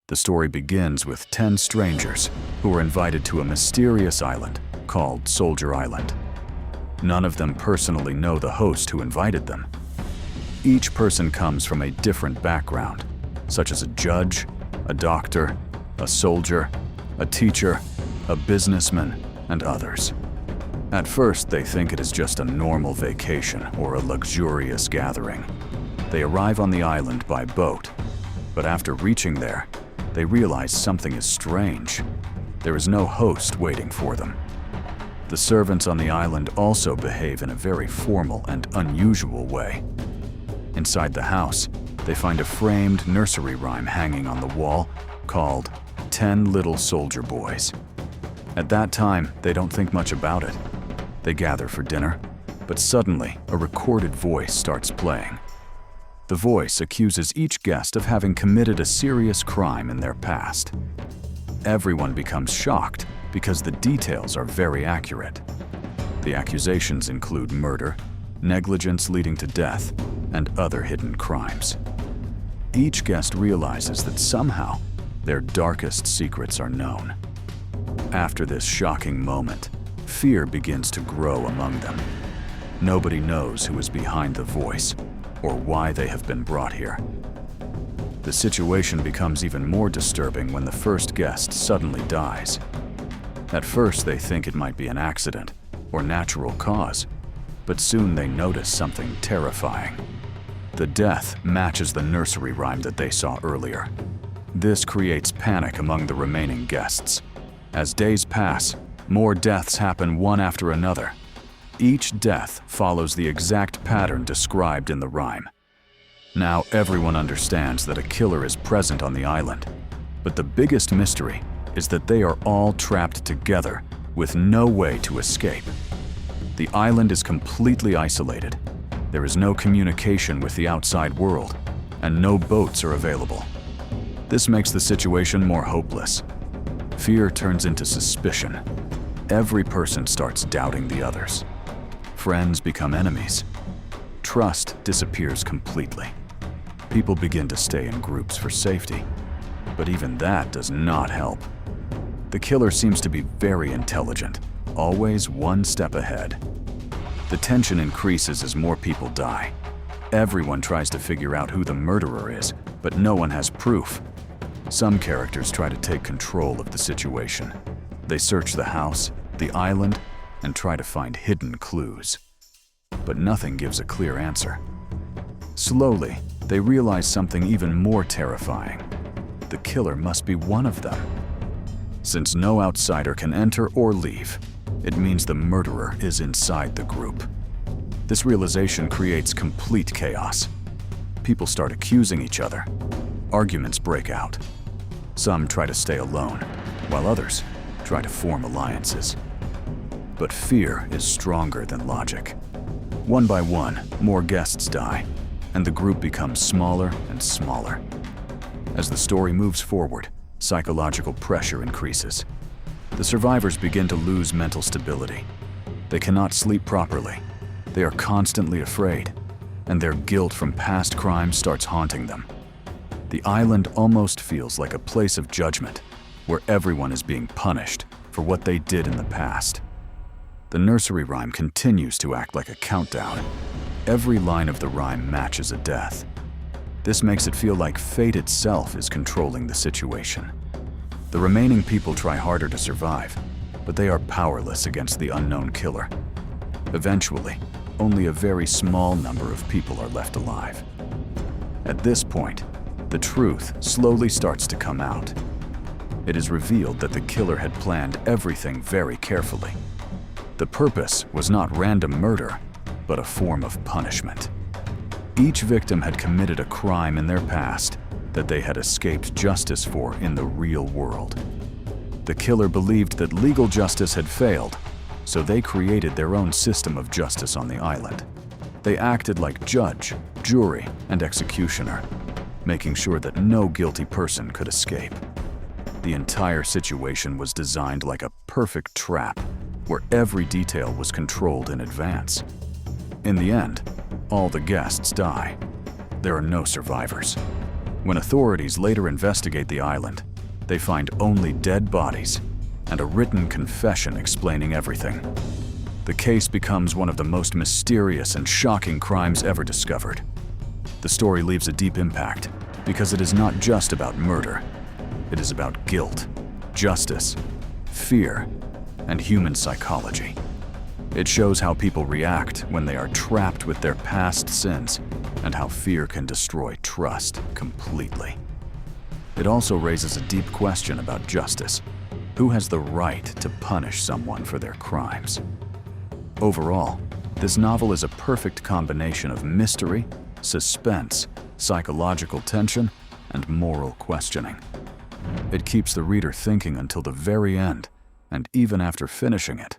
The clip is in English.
The story begins with 10 strangers who were invited to a mysterious island called Soldier Island. None of them personally know the host who invited them. Each person comes from a different background, such as a judge, a doctor, a soldier, a teacher, a businessman, and others. At first, they think it is just a normal vacation or a luxurious gathering. They arrive on the island by boat, but after reaching there, they realize something is strange. There is no host waiting for them. The servants on the island also behave in a very formal and unusual way. Inside the house, they find a framed nursery rhyme hanging on the wall called 10 Little Soldier Boys. At that time, they don't think much about it. They gather for dinner, but suddenly a recorded voice starts playing. The voice accuses each guest of having committed a serious crime in their past. Everyone becomes shocked because the details are very accurate. The accusations include murder, negligence leading to death, and other hidden crimes. Each guest realizes that somehow their darkest secrets are known. After this shocking moment, fear begins to grow among them. Nobody knows who is behind the voice or why they have been brought here. The situation becomes even more disturbing when the first guest suddenly dies. At first, they think it might be an accident or natural cause, but soon they notice something terrifying. The death matches the nursery rhyme that they saw earlier. This creates panic among the remaining guests. As days pass, more deaths happen one after another. Each death follows the exact pattern described in the rhyme. Now everyone understands that a killer is present on the island, but the biggest mystery is that they are all trapped together with no way to escape. The island is completely isolated. There is no communication with the outside world, and no boats are available. This makes the situation more hopeless. Fear turns into suspicion. Every person starts doubting the others. Friends become enemies. Trust disappears completely. People begin to stay in groups for safety, but even that does not help. The killer seems to be very intelligent, always one step ahead. The tension increases as more people die. Everyone tries to figure out who the murderer is, but no one has proof. Some characters try to take control of the situation. They search the house, the island, and try to find hidden clues. But nothing gives a clear answer. Slowly, they realize something even more terrifying. The killer must be one of them. Since no outsider can enter or leave, it means the murderer is inside the group. This realization creates complete chaos. People start accusing each other. Arguments break out. Some try to stay alone, while others try to form alliances. But fear is stronger than logic. One by one, more guests die, and the group becomes smaller and smaller. As the story moves forward, psychological pressure increases. The survivors begin to lose mental stability. They cannot sleep properly. They are constantly afraid, and their guilt from past crimes starts haunting them. The island almost feels like a place of judgment, where everyone is being punished for what they did in the past. The nursery rhyme continues to act like a countdown. Every line of the rhyme matches a death. This makes it feel like fate itself is controlling the situation. The remaining people try harder to survive, but they are powerless against the unknown killer. Eventually, only a very small number of people are left alive. At this point, the truth slowly starts to come out. It is revealed that the killer had planned everything very carefully. The purpose was not random murder, but a form of punishment. Each victim had committed a crime in their past that they had escaped justice for in the real world. The killer believed that legal justice had failed, so they created their own system of justice on the island. They acted like judge, jury, and executioner, making sure that no guilty person could escape. The entire situation was designed like a perfect trap, where every detail was controlled in advance. In the end, all the guests die. There are no survivors. When authorities later investigate the island, they find only dead bodies and a written confession explaining everything. The case becomes one of the most mysterious and shocking crimes ever discovered. The story leaves a deep impact because it is not just about murder. It is about guilt, justice, fear, and human psychology. It shows how people react when they are trapped with their past sins and how fear can destroy trust completely. It also raises a deep question about justice. Who has the right to punish someone for their crimes? Overall, this novel is a perfect combination of mystery, suspense, psychological tension, and moral questioning. It keeps the reader thinking until the very end, and even after finishing it,